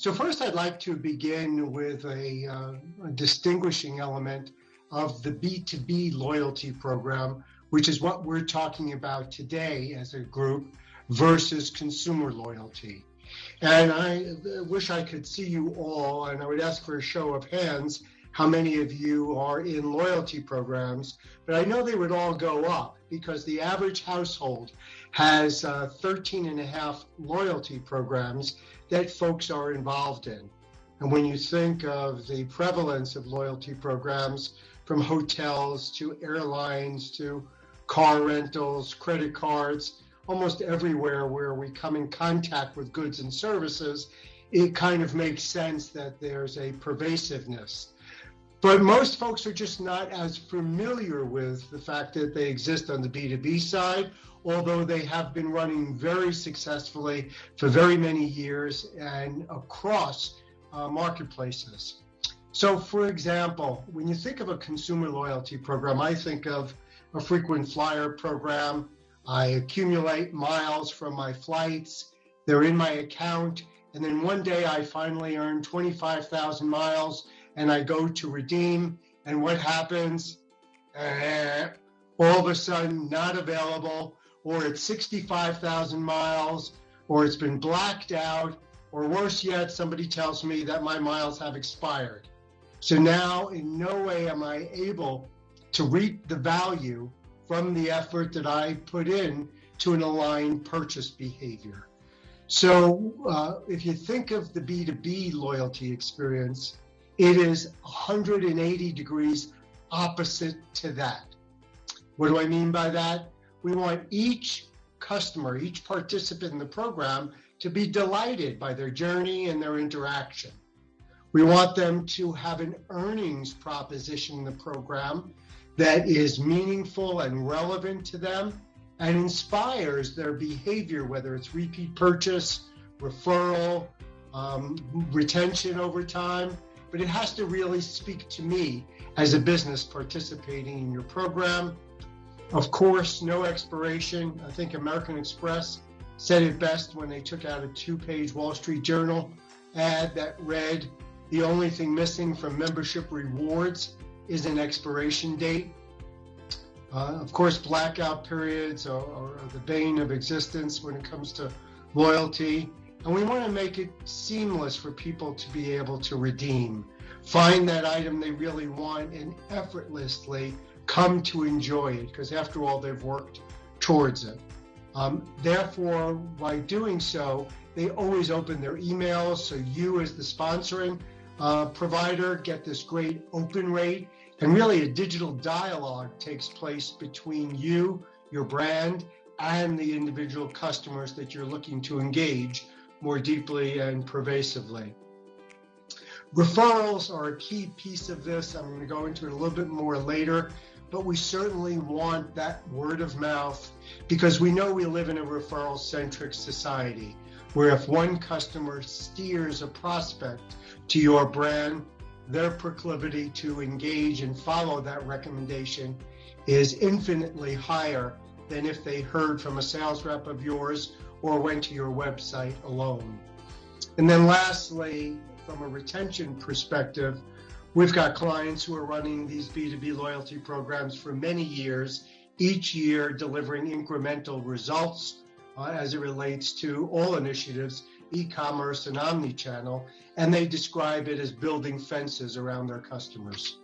So first, I'd like to begin with a distinguishing element of the B2B loyalty program, which is what we're talking about today as a group, versus consumer loyalty. And I wish I could see you all, and I would ask for a show of hands how many of you are in loyalty programs, but I know they would all go up because the average household has 13 and a half loyalty programs that folks are involved in. And when you think of the prevalence of loyalty programs, from hotels to airlines to car rentals, credit cards, almost everywhere where we come in contact with goods and services, it kind of makes sense that there's a pervasiveness. But most folks are just not as familiar with the fact that they exist on the B2B side, although they have been running very successfully for very many years and across marketplaces. So for example, when you think of a consumer loyalty program, I think of a frequent flyer program. I accumulate miles from my flights, they're in my account, and then one day I finally earn 25,000 miles and I go to redeem, and what happens? All of a sudden not available, or it's 65,000 miles, or it's been blacked out, or worse yet, somebody tells me that my miles have expired. So now in no way am I able to reap the value from the effort that I put in to an aligned purchase behavior. So if you think of the B2B loyalty experience, it is 180 degrees opposite to that. What do I mean by that? We want each customer, each participant in the program to be delighted by their journey and their interaction. We want them to have an earnings proposition in the program that is meaningful and relevant to them and inspires their behavior, whether it's repeat purchase, referral, retention over time. But it has to really speak to me as a business participating in your program. Of course, no expiration. I think American Express said it best when they took out a 2-page Wall Street Journal ad that read, "The only thing missing from membership rewards is an expiration date." Of course, blackout periods are the bane of existence when it comes to loyalty. And we want to make it seamless for people to be able to redeem, find that item they really want, and effortlessly come to enjoy it, because after all, they've worked towards it. Therefore, by doing so, they always open their emails, so you as the sponsoring provider get this great open rate, and really a digital dialogue takes place between you, your brand, and the individual customers that you're looking to engage more deeply and pervasively. Referrals are a key piece of this. I'm going to go into it a little bit more later, but we certainly want that word of mouth because we know we live in a referral-centric society where if one customer steers a prospect to your brand, their proclivity to engage and follow that recommendation is infinitely higher than if they heard from a sales rep of yours or went to your website alone. And then lastly, from a retention perspective, we've got clients who are running these B2B loyalty programs for many years, each year delivering incremental results as it relates to all initiatives, e-commerce and omni-channel, and they describe it as building fences around their customers.